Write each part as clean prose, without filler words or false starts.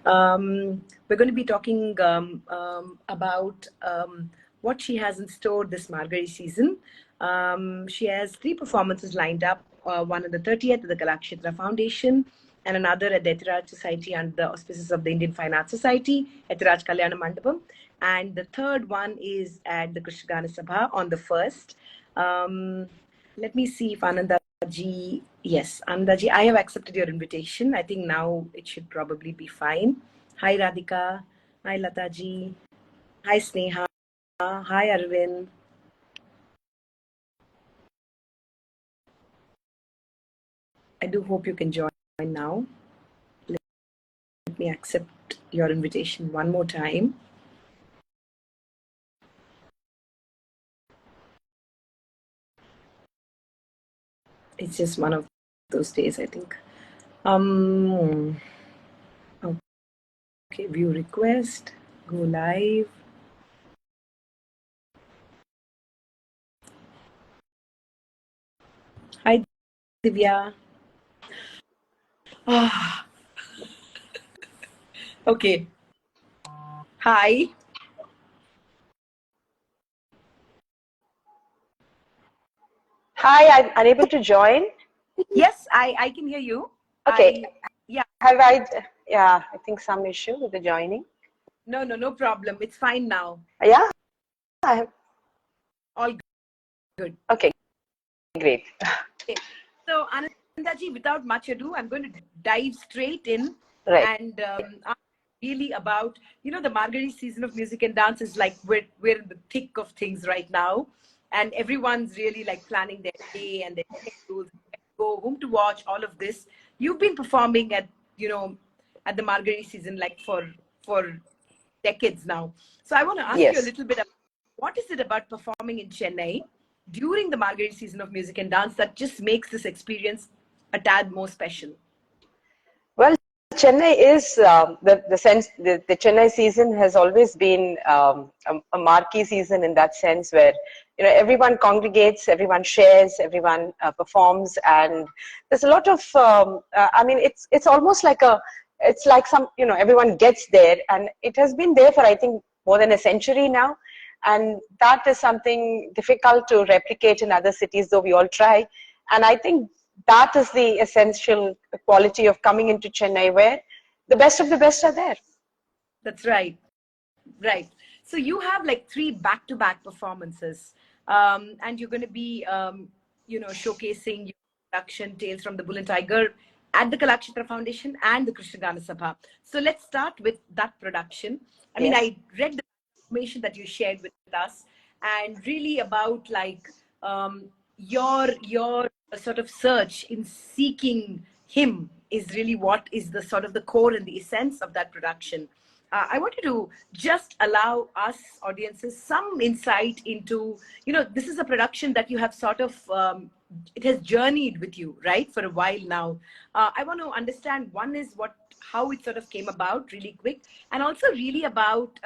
We're going to be talking about what she has in store this Margazhi season. She has 3 performances lined up, one on the 30th at the Kalakshetra Foundation, and another at the Etiraj Society under the auspices of the Indian Fine Arts Society, Etiraj Kalyana Mandapam. And the third one is at the Krishnagana Sabha on the 1st. Let me see if Anandaji, yes, Anandaji, I have accepted your invitation. I think now it should probably be fine. Hi Radhika, hi Lataji, hi Sneha, hi Arvind. I do hope you can join now. Let me accept your invitation one more time. It's just one of those days, I think. Okay, view request, go live. Hi, Divya. Okay. Hi. Hi, I'm unable to join. Yes, I can hear you. Okay. Yeah. Yeah, I think some issue with the joining. No problem. It's fine now. Yeah? All good. Okay, great. Okay. So, Anandaji, without much ado, I'm going to dive straight in. Right. And really about, the Margazhi season of music and dance is like we're in the thick of things right now. And everyone's really like planning their day and their schedules, go home to watch all of this. You've been performing at the Margazhi season like for decades now. So I want to ask you a little bit about what is it about performing in Chennai during the Margazhi season of music and dance that just makes this experience a tad more special? Well, Chennai is the Chennai season has always been a marquee season in that sense, where everyone congregates, everyone shares, everyone performs, and there's a lot of I mean, it's almost like everyone gets there, and it has been there for I think more than a century now, and that is something difficult to replicate in other cities, though we all try. And I think that is the essential quality of coming into Chennai, where the best of the best are there. That's right. Right. So you have like 3 back-to-back performances, and you're going to be, showcasing your production Tales from the Bull and Tiger at the Kalakshetra Foundation and the Krishnagana Sabha. So let's start with that production. I mean, I read the information that you shared with us, and really about like your sort of search in seeking him is really what is the sort of the core and the essence of that production. I wanted to just allow us audiences some insight into, this is a production that you have sort of, it has journeyed with you, right, for a while now. I want to understand, one is how it sort of came about really quick, and also really about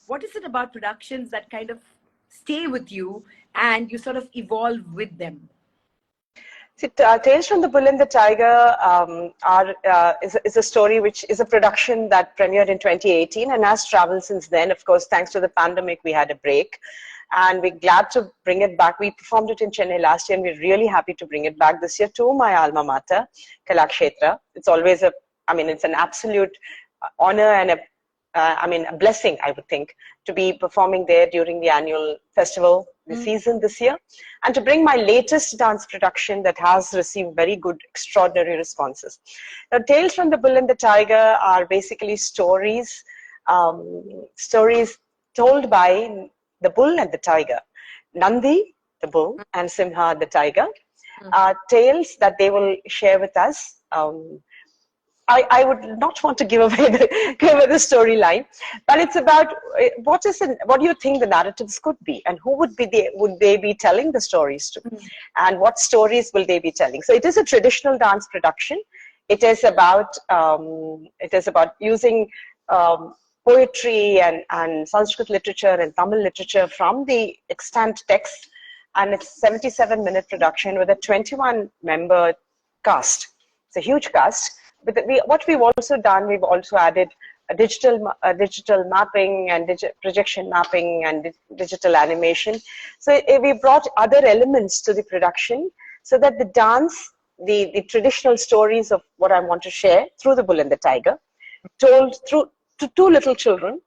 what is it about productions that kind of stay with you and you sort of evolve with them? See, Tales from the Bull and the Tiger is a story which is a production that premiered in 2018 and has traveled since then. Of course, thanks to the pandemic, we had a break, and we're glad to bring it back. We performed it in Chennai last year, and we're really happy to bring it back this year to my alma mater, Kalakshetra. It's always it's an absolute honor and a blessing, I would think, to be performing there during the annual festival, the season this year, and to bring my latest dance production that has received very good, extraordinary responses. Now, Tales from the Bull and the Tiger are basically stories told by the bull and the tiger. Nandi, the bull, and Simha, the tiger, are tales that they will share with us. I would not want to give away the storyline, but it's about what do you think the narratives could be, and who would they be telling the stories to, and what stories will they be telling? So it is a traditional dance production. It is about using poetry and Sanskrit literature and Tamil literature from the extant text, and it's a 77-minute production with a 21-member cast. It's a huge cast. what we've also done, we've also added a digital mapping and projection mapping and digital animation. So we brought other elements to the production so that the dance, the traditional stories of what I want to share through the Bull and the Tiger, told through to two little children,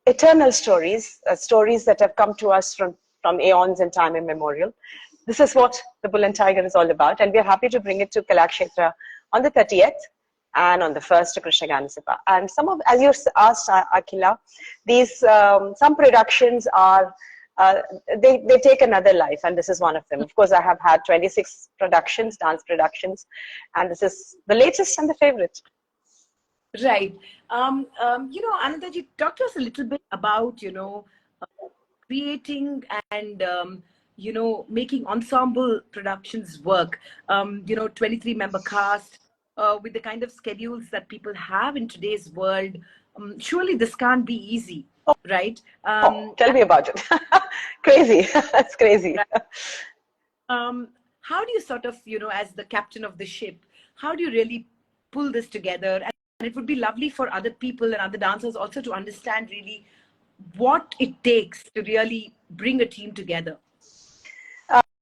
eternal stories, stories that have come to us from aeons and time immemorial. This is what the Bull and Tiger is all about, and we are happy to bring it to Kalakshetra on the 30th and on the 1st to Krishna Ganasabha. And some of, as you asked, Akhila, these some productions are they take another life, and this is one of them. Of course, I have had 26 productions, dance productions, and this is the latest and the favorite. Right. Anandaji, talk to us a little bit about, creating and, making ensemble productions work. 23-member cast, with the kind of schedules that people have in today's world. Surely this can't be easy, right? Tell me about it. Crazy. That's crazy. Right. How do you sort of, as the captain of the ship, how do you really pull this together? And it would be lovely for other people and other dancers also to understand really what it takes to really bring a team together.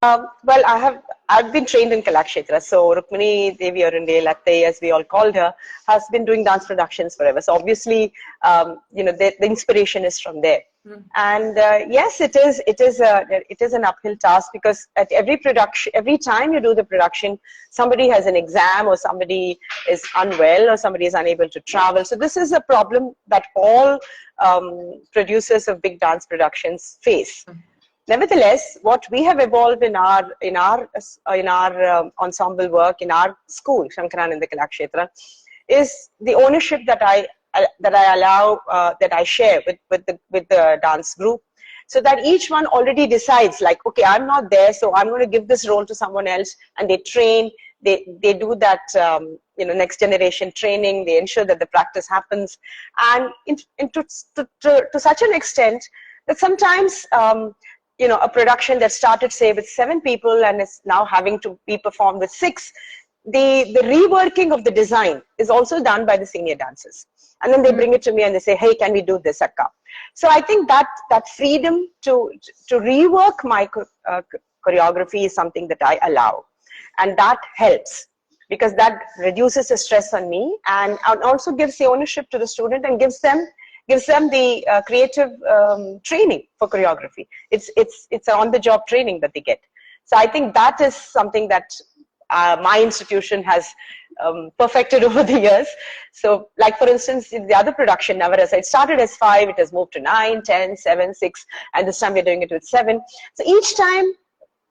Well, I've been trained in Kalakshetra, so Rukmini Devi Arunde Latte, as we all called her, has been doing dance productions forever. So obviously, the inspiration is from there. And yes, it is an uphill task, because at every time you do the production, somebody has an exam, or somebody is unwell, or somebody is unable to travel. So this is a problem that all producers of big dance productions face. Nevertheless, what we have evolved in our ensemble work, in our school, Shankar Ananda Kalakshetra, is the ownership that I allow, that I share with the dance group, so that each one already decides, like, okay, I'm not there, so I'm going to give this role to someone else, and they train. They do that next generation training. They ensure that the practice happens, and to such an extent that sometimes a production that started, say, with 7 people and is now having to be performed with 6, the reworking of the design is also done by the senior dancers. And then they bring it to me and they say, hey, can we do this, Akka? So I think that freedom to rework my choreography is something that I allow. And that helps, because that reduces the stress on me, and also gives the ownership to the student, and gives them the creative training for choreography. It's an on-the-job training that they get. So I think that is something that my institution has perfected over the years. So, like, for instance, in the other production, Navarasa, it started as 5, it has moved to 9, 10, 7, 6, and this time we're doing it with 7. So each time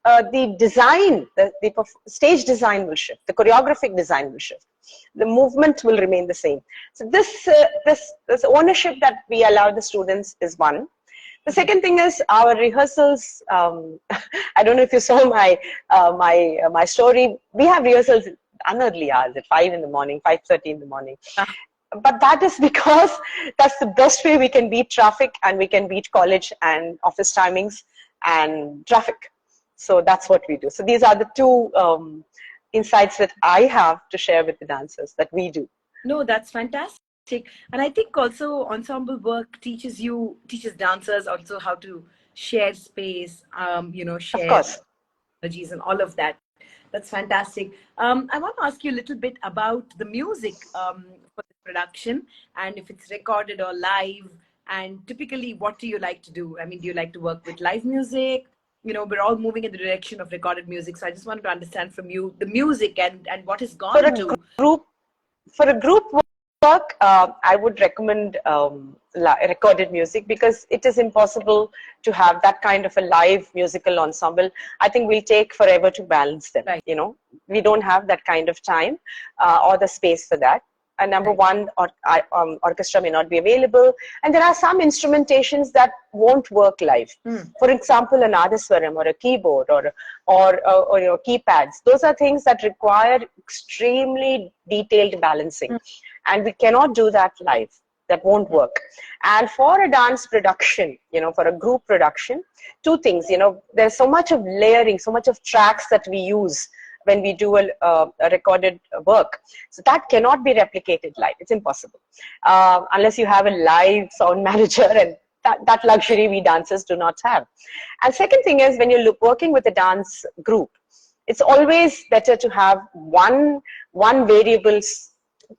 the design, the stage design will shift, the choreographic design will shift, the movement will remain the same. So this ownership that we allow the students is one. The second thing is our rehearsals. I don't know if you saw my story. We have rehearsals unearthly hours at 5 in the morning, 5:30 in the morning. But that is because that's the best way we can beat traffic, and we can beat college and office timings and traffic. So that's what we do. So these are the two insights that I have to share with the dancers that we do. No, that's fantastic. And I think also ensemble work teaches dancers also how to share space, share energies and all of that. That's fantastic. I want to ask you a little bit about the music for the production, and if it's recorded or live, and typically what do you like to do? I mean, do you like to work with live music? We're all moving in the direction of recorded music. So I just wanted to understand from you the music and what has gone into. For a group work, I would recommend recorded music, because it is impossible to have that kind of a live musical ensemble. I think we'll take forever to balance them. Right. We don't have that kind of time or the space for that. And number one, orchestra may not be available, and there are some instrumentations that won't work live. For example, an adaswaram or a keyboard or keypads. Those are things that require extremely detailed balancing, and we cannot do that live. That won't work. And for a dance production, for a group production, two things. There's so much of layering, so much of tracks that we use when we do a recorded work. So that cannot be replicated live. It's impossible. Unless you have a live sound manager, and that luxury we dancers do not have. And second thing is, when you're working with a dance group, it's always better to have one variable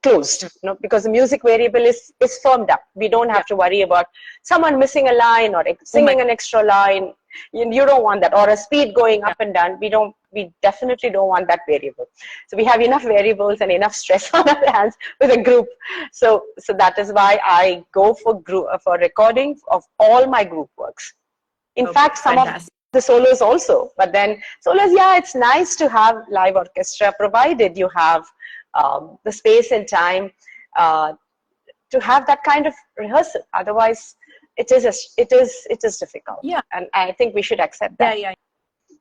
closed, because the music variable is firmed up. We don't have to worry about someone missing a line or singing an extra line. You don't want that, or a speed going up and down. We definitely don't want that variable. So we have enough variables and enough stress on our hands with a group. So that is why I go for recording of all my group works. In fact, some of the solos also, but then solos, yeah, it's nice to have live orchestra, provided you have the space and time to have that kind of rehearsal. Otherwise, it is difficult. Yeah, and I think we should accept that. Yeah.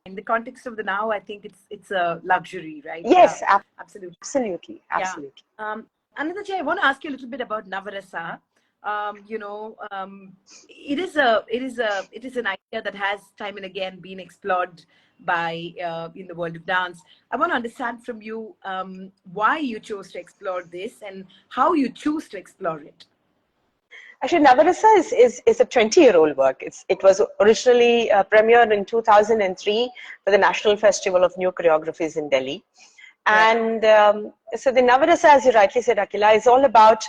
In the context of the now, I think it's a luxury, right? Yes, absolutely. Yeah. Anandaji, I want to ask you a little bit about Navarasa. It is an idea that has time and again been explored by in the world of dance. I want to understand from you why you chose to explore this and how you choose to explore it. Actually, Navarasa is a 20-year-old work. It was originally premiered in 2003 for the National Festival of New Choreographies in Delhi. And so the Navarasa, as you rightly said, Akila, is all about,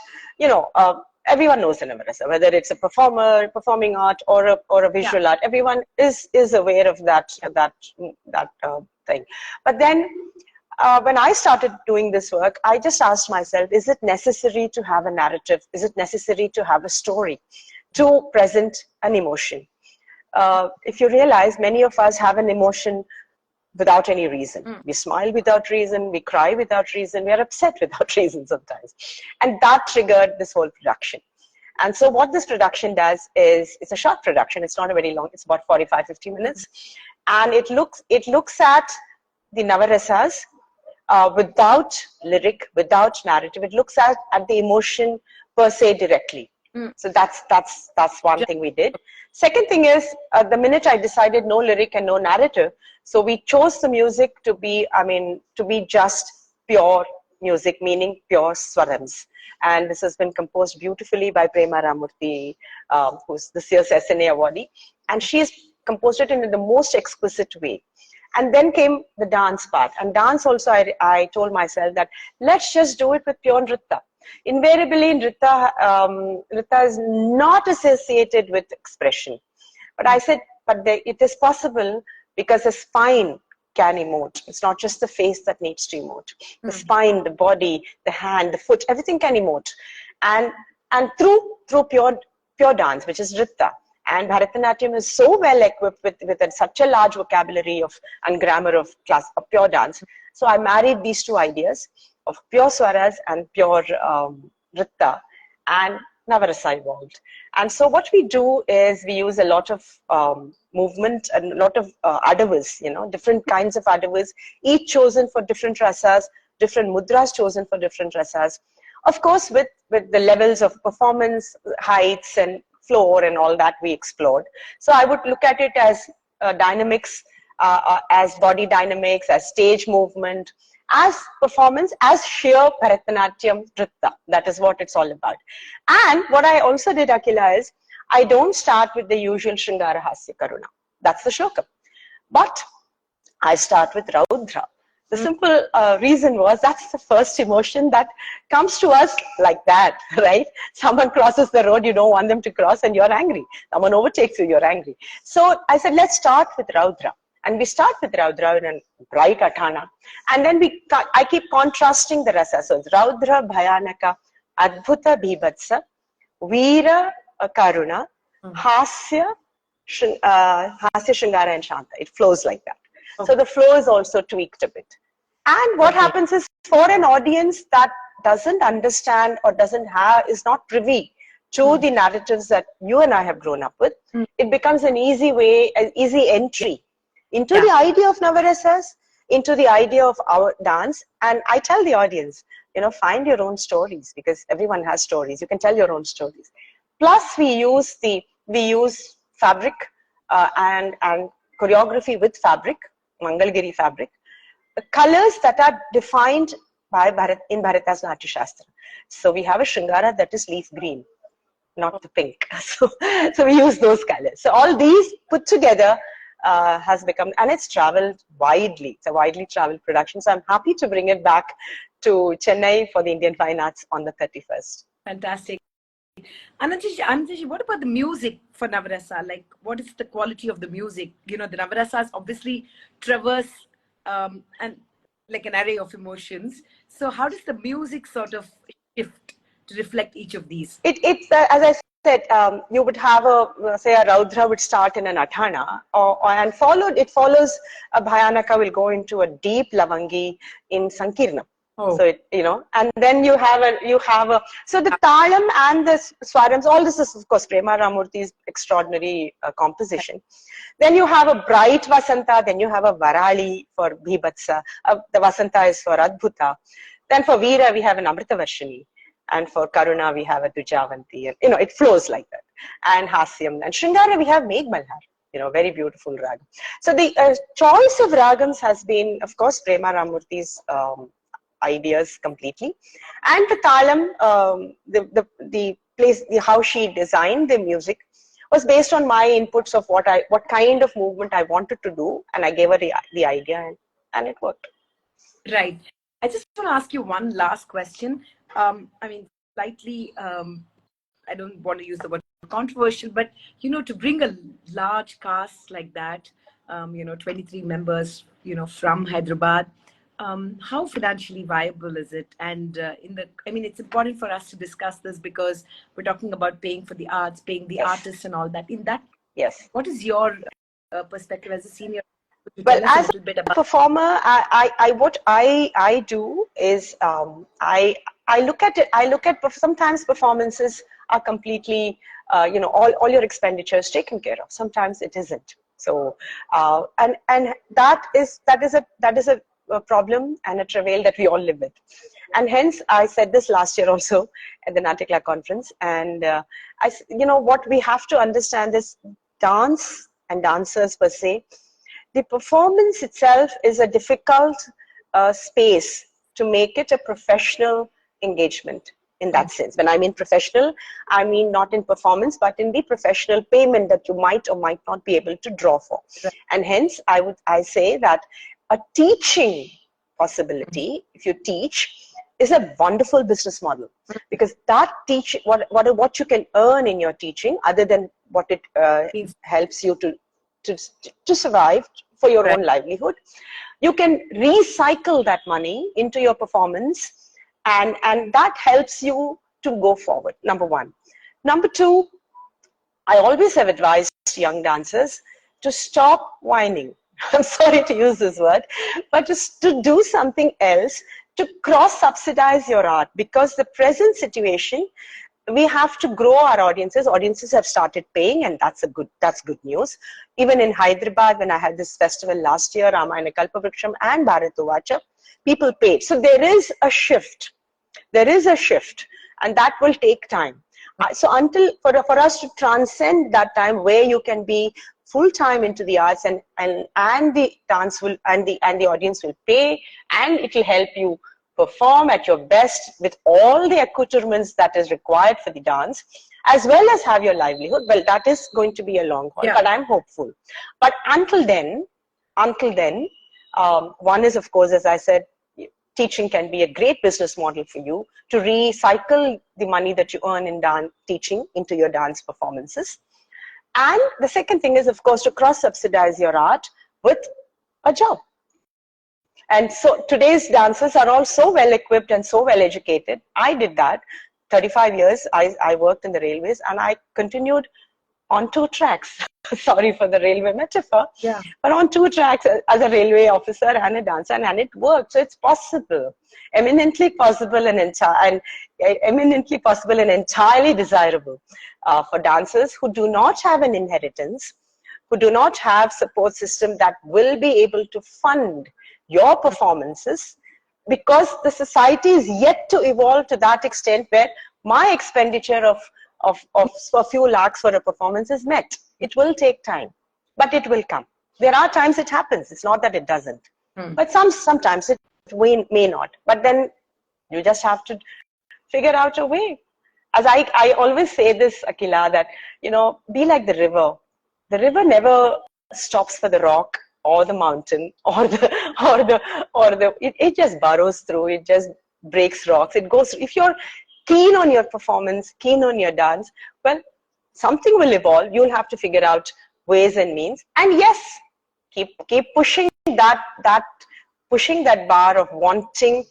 everyone knows the Navarasa, whether it's a performing art or a visual art. Everyone is aware of that thing. But then when I started doing this work, I just asked myself, is it necessary to have a narrative? Is it necessary to have a story to present an emotion? If you realize, many of us have an emotion without any reason. We smile without reason, we cry without reason, we are upset without reason sometimes. And that triggered this whole production. And so what this production does is, it's a short production, it's not a very long, it's about 45-50 minutes. And it looks at the Navarasas without lyric, without narrative. It looks at the emotion per se directly. So that's one thing we did. Second thing is, the minute I decided no lyric and no narrative, so we chose the music to be just pure music, meaning pure swarams. And this has been composed beautifully by Prema Ramurthy, who's this year's SNA awardee. And she's composed it in the most exquisite way. And then came the dance part. And dance also, I told myself that let's just do it with pure nritta. Invariably, nritta is not associated with expression. But I said, it is possible, because the spine can emote. It's not just the face that needs to emote. The spine, the body, the hand, the foot, everything can emote. And through pure dance, which is nritta. And Bharatanatyam is so well equipped with such a large vocabulary and grammar of pure dance. So I married these two ideas of pure swaras and pure nritta, and Navarasa evolved. And so what we do is we use a lot of movement and a lot of adavas, different kinds of adavas, each chosen for different rasas, different mudras chosen for different rasas. Of course, with the levels of performance, heights and floor and all that we explored. So I would look at it as dynamics, as body dynamics, as stage movement, as performance, as sheer Bharatanatyam nritta. That is what it's all about. And what I also did, Akila, is I don't start with the usual Shringara Hasya Karuna. That's the shloka. But I start with Raudra. The simple reason was that's the first emotion that comes to us like that, right? Someone crosses the road, you don't want them to cross and you're angry. Someone overtakes you, you're angry. So I said, let's start with Raudra. And we start with Raudra in a bright Athana. And then I keep contrasting the rasa. So it's Raudra, Bhayanaka, Adbhuta, Bhibatsa, Veera, Karuna, Hasya, Shringara and Shanta. It flows like that. Okay. So the flow is also tweaked a bit. And what happens is, for an audience that doesn't understand or is not privy to the narratives that you and I have grown up with, it becomes an easy way, an easy entry into the idea of Navarasas, into the idea of our dance. And I tell the audience, find your own stories, because everyone has stories. You can tell your own stories. Plus, we use fabric and choreography with fabric, Mangalgiri fabric, colors that are defined by in Bharata's Natya Shastra. So we have a Shringara that is leaf green, not the pink. So we use those colors. So all these put together has become, and it's traveled widely. It's a widely traveled production. So I'm happy to bring it back to Chennai for the Indian Fine Arts on the 31st. Fantastic. Anandaji, what about the music for Navarasa? Like, what is the quality of the music? You know, the Navarasas obviously traverse and like an array of emotions. So how does the music sort of shift to reflect each of these? It's as I said, you would have say a Raudra would start in an Athana, and it follows a Bhayanaka will go into a deep Lavangi in Sankirnam. Oh. So and then you have a so the talam and the swarams, all this is of course Prema Ramurthy's extraordinary composition. Then you have a bright Vasanta, then you have a Varali for Bhibatsa, the Vasanta is for Adbhuta. Then for Veera we have an Amrita Varshini, and for Karuna we have a Dujavanti, and it flows like that. And Hasyam and Shringara we have Megh Malhar, very beautiful ragam. So the choice of ragams has been, of course, Prema Ramurthy's ideas completely, and the talam, the place, how she designed the music was based on my inputs of what kind of movement I wanted to do, and I gave her the idea, and it worked. Right. I just want to ask you one last question. I mean, slightly, I don't want to use the word controversial, but to bring a large cast like that, 23 members, from Hyderabad. How financially viable is it? And it's important for us to discuss this because we're talking about paying for the arts, paying the artists and all that. In that, yes, what is your perspective as a senior? Well, as a performer, what I do is I look at it. I look at sometimes performances are completely all your expenditures taken care of. Sometimes it isn't. So and that is a problem and a travail that we all live with. And hence, I said this last year also at the Natikla conference. And what we have to understand is dance and dancers per se. The performance itself is a difficult space to make it a professional engagement in that sense. When I mean professional, I mean not in performance, but in the professional payment that you might or might not be able to draw for. Right. And hence, I say that a teaching possibility, if you teach, is a wonderful business model, because that what you can earn in your teaching, other than what it helps you to survive for your own livelihood, you can recycle that money into your performance, and that helps you to go forward. Number one. Number two, I always have advised young dancers to stop whining. I'm sorry to use this word, but just to do something else, to cross-subsidize your art, because the present situation, we have to grow our audiences. Audiences have started paying, and that's good news. Even in Hyderabad, when I had this festival last year, Ramayana Kalpavriksham and Bharatovacha, people paid. So there is a shift. There is a shift, and that will take time. So for us to transcend that time where you can be full time into the arts, and the dance will and the audience will pay, and it will help you perform at your best with all the accoutrements that is required for the dance, as well as have your livelihood. Well, that is going to be a long haul, but I'm hopeful. But until then, one is, of course, as I said, teaching can be a great business model for you to recycle the money that you earn in dance teaching into your dance performances. And the second thing is, of course, to cross-subsidize your art with a job. And so today's dancers are all so well equipped and so well educated. I did that. 35 years I worked in the railways, and I continued on 2 tracks. Sorry for the railway metaphor. Yeah. But on 2 tracks as a railway officer and a dancer, and it worked. So it's possible, eminently possible, and eminently possible and entirely desirable for dancers who do not have an inheritance, who do not have support system that will be able to fund your performances, because the society is yet to evolve to that extent where my expenditure of a few lakhs for a performance is met. It will take time, but it will come. There are times it happens. It's not that it doesn't. But sometimes it may not. But then you just have to figure out a way. As I always say this, Akila, that, be like the river. The river never stops for the rock or the mountain it just burrows through, it just breaks rocks. It goes, if you're keen on your performance, keen on your dance, well, something will evolve. You'll have to figure out ways and means. And yes, keep pushing pushing that bar of wanting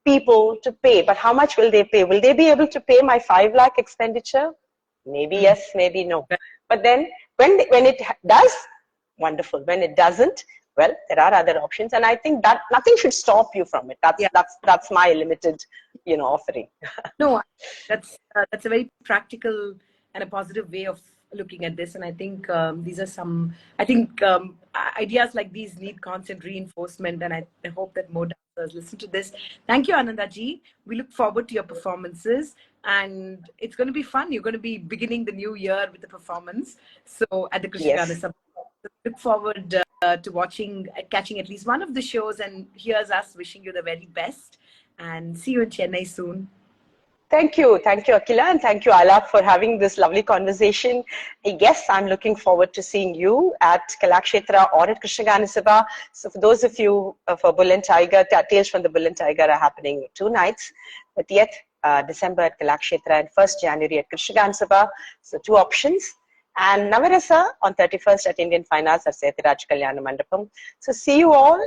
people to pay. But how much will they pay? Will they be able to pay my 5 lakh expenditure? Maybe yes, maybe no. But then when it does, wonderful. When it doesn't, well, there are other options. And I think that nothing should stop you from it. That's my limited, offering. No, that's a very practical and a positive way of looking at this. And I think these are some, ideas like these need constant reinforcement. And I hope that more dancers listen to this. Thank you, Ananda ji. We look forward to your performances. And it's going to be fun. You're going to be beginning the new year with the performance. So at the Krishna Yes. Look forward to catching at least one of the shows. And here's us wishing you the very best. And see you in Chennai soon. Thank you, Akila, and thank you, Alap, for having this lovely conversation. Yes, I'm looking forward to seeing you at Kalakshetra or at Krishna Sabha. So for those of you for Bull and Tiger, Tales from the Bull and Tiger are happening 2 nights, 30th December at Kalakshetra and 1st January at Krishna Sabha. So 2 options. And Navarasa on 31st at Indian Fine Arts at Setiraj Kalyana Mandapam. So see you all.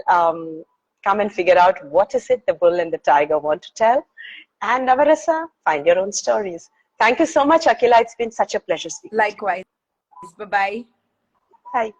Come and figure out what is it the Bull and the Tiger want to tell. And Navarasa, find your own stories. Thank you so much, Akila. It's been such a pleasure speaking. Likewise. Bye-bye. Bye.